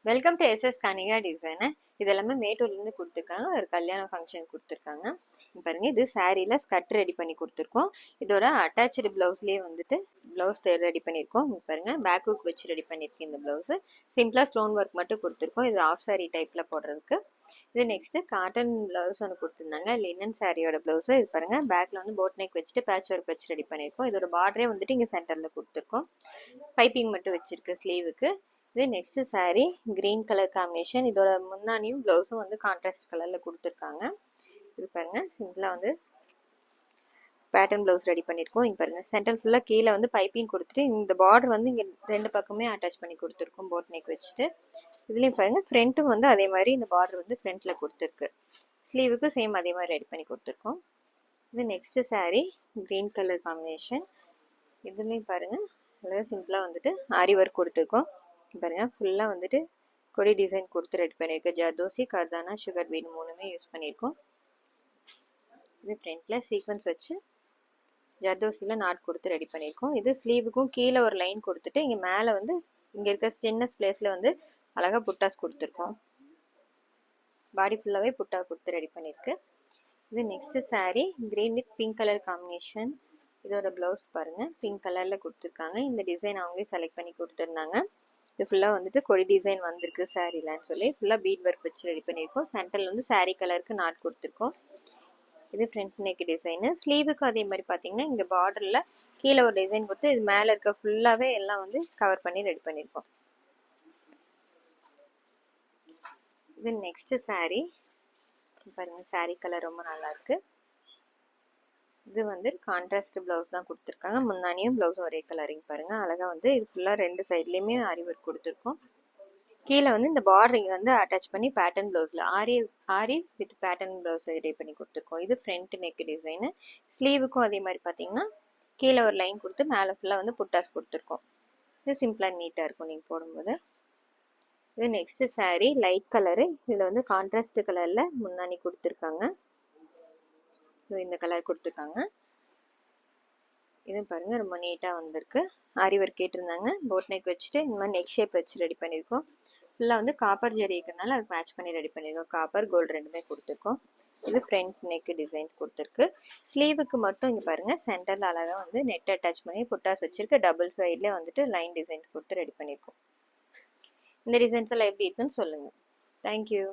Welcome to SS Kanika design. இது எல்லாமே மேட்டூர்லேருந்து கொடுத்துருக்காங்க. ஒரு கல்யாண ஃபங்க்ஷன் கொடுத்துருக்காங்க. பாருங்க, இது சாரியில் ஸ்கர்ட் ரெடி பண்ணி கொடுத்துருக்கோம். இதோட அட்டாச்சு ப்ளவுஸ்லேயே வந்துட்டு ப்ளவுஸ் ரெடி பண்ணியிருக்கோம். பாருங்க, பேக் ஹுக் வச்சு ரெடி பண்ணியிருக்கேன். இந்த ப்ளவுஸு சிம்பிளாக ஸ்டோன் ஒர்க் மட்டும் கொடுத்துருக்கோம். இது ஆஃப் சாரி டைப்பில் போடுறதுக்கு. இது நெக்ஸ்ட்டு காட்டன் ப்ளவுஸ் ஒன்று கொடுத்துருந்தாங்க, லினன் சாரியோட ப்ளவுஸு. இது பாருங்க, பேக்கில் வந்து போட் நெக் வச்சுட்டு பேட்ச் ஒர்க் வச்சு ரெடி பண்ணியிருக்கோம். இதோட பார்டரே வந்துட்டு இங்கே சென்டரில் கொடுத்துருக்கோம். பைப்பிங் மட்டும் வச்சிருக்கு ஸ்லீவுக்கு. இது next sari green colour combination. இதோட முன்னாடியும் ப்ளவுஸும் வந்து கான்ட்ராஸ்ட் கலரில் கொடுத்துருக்காங்க. இது பாருங்க, சிம்பிளாக வந்து பேட்டர்ன் ப்ளவுஸ் ரெடி பண்ணியிருக்கோம். இங்கே பாருங்க, சென்டர் ஃபுல்லாக கீழே வந்து பைப்பிங் கொடுத்துட்டு இந்த பார்டர் வந்து இங்கே ரெண்டு பக்கமே அட்டாச் பண்ணி கொடுத்துருக்கோம் போட் நெக் வச்சுட்டு. இதுலேயும் பாருங்க, ஃப்ரண்ட்டும் வந்து அதே மாதிரி இந்த பார்டர் வந்து ஃப்ரண்ட்டில் கொடுத்துருக்கு. ஸ்லீவுக்கு சேம் அதே மாதிரி ரெடி பண்ணி கொடுத்துருக்கோம். இது next sari green colour combination. இதுலேயும் பாருங்க, அதாவது சிம்பிளாக வந்துட்டு ஆரி ஒர்க் கொடுத்துருக்கோம். பாருங்க, ஃபுல்லாக வந்துட்டு கொடி டிசைன் கொடுத்து ரெடி பண்ணியிருக்கோம். ஜர்தோசி, கர்தானா, சுகர் பீட் மூணுமே யூஸ் பண்ணியிருக்கோம். இது ஃப்ரண்ட்டில் சீக்வன்ஸ் வச்சு ஜர்தோசியில் நாட் கொடுத்து ரெடி பண்ணியிருக்கோம். இது ஸ்லீவுக்கும் கீழே ஒரு லைன் கொடுத்துட்டு இங்கே மேலே வந்து இங்கே இருக்க சின்ன பிளேஸில் வந்து அழகாக புட்டாஸ் கொடுத்துருக்கோம். பாடி ஃபுல்லாகவே புட்டா கொடுத்து ரெடி பண்ணியிருக்கு. இது next sari green with pink colour combination. இதோட ப்ளவுஸ் பாருங்கள், பிங்க் கலரில் கொடுத்துருக்காங்க. இந்த டிசைன் அவங்களே செலக்ட் பண்ணி கொடுத்துருந்தாங்க. இது ஃபுல்லாக வந்துட்டு கொடி டிசைன் வந்திருக்கு சாரீலான்னு சொல்லி ஃபுல்லாக பீட் ஒர்க் வச்சு ரெடி பண்ணியிருக்கோம். சென்டரில் வந்து சாரீ கலருக்கு நாட் கொடுத்துருக்கோம். இது ஃப்ரண்ட் நெக் டிசைனு. ஸ்லீவுக்கும் அதே மாதிரி பார்த்தீங்கன்னா இங்கே பார்டரில் கீழே ஒரு டிசைன் கொடுத்து இது மேலே இருக்க ஃபுல்லாகவே எல்லாம் வந்து கவர் பண்ணி ரெடி பண்ணியிருக்கோம். இது நெக்ஸ்ட் சாரீ பாருங்கள், சாரீ கலர் ரொம்ப நல்லாயிருக்கு. இது வந்து கான்ட்ராஸ்ட் ப்ளவுஸ் தான் கொடுத்துருக்காங்க. முன்னாடியும் ப்ளவுஸ் ஒரே கலரிங் பாருங்கள், அழகாக வந்து இது ஃபுல்லாக ரெண்டு சைட்லேயுமே ஆரி ஒர்க் கொடுத்துருக்கோம். கீழே வந்து இந்த பார்டரிங் வந்து அட்டாச் பண்ணி பேட்டர்ன் ப்ளவுஸில் ஆரி வித் பேட்டர்ன் ப்ளவுஸ் ரெடி பண்ணி கொடுத்துருக்கோம். இது ஃப்ரண்ட் நெக் டிசைனு. ஸ்லீவுக்கும் அதே மாதிரி பார்த்தீங்கன்னா கீழே ஒரு லைன் கொடுத்து மேலே ஃபுல்லாக வந்து புட்டாஸ் கொடுத்துருக்கோம். இது சிம்பிளாக நீட்டாக இருக்கும் நீங்கள் போடும்போது. இது நெக்ஸ்ட் சாரீ லைட் கலரு. இதில் வந்து கான்ட்ராஸ்ட் கலரில் முன்னாடி கொடுத்துருக்காங்க. இந்த கலர் கொடுத்துருக்காங்க. இது பாருங்கள், ரொம்ப நீட்டாக வந்திருக்கு. ஆரி ஒர்க் கேட்டிருந்தாங்க. போட் நெக் வச்சுட்டு இந்த மாதிரி நெக் ஷேப் வச்சு ரெடி பண்ணியிருக்கோம். ஃபுல்லாக வந்து காப்பர் ஜெரி இருக்கிறதுனால அதுக்கு மேட்ச் பண்ணி ரெடி பண்ணியிருக்கோம். காப்பர் கோல்டு ரெண்டுமே கொடுத்துருக்கோம். இது ஃப்ரண்ட் நெக் டிசைன் கொடுத்துருக்கு. ஸ்லீவுக்கு மட்டும் இங்கே பாருங்கள், சென்டரில் அழகாக வந்து நெட் அட்டாச் பண்ணி புட்டாஸ் வச்சுருக்கு. டபுள் சைட்லேயே வந்துட்டு லைன் டிசைன் கொடுத்து ரெடி பண்ணியிருக்கோம். இந்த டிசைன்ஸ் எல்லாம் எப்படி இருக்குன்னு சொல்லுங்கள். தேங்க்யூ.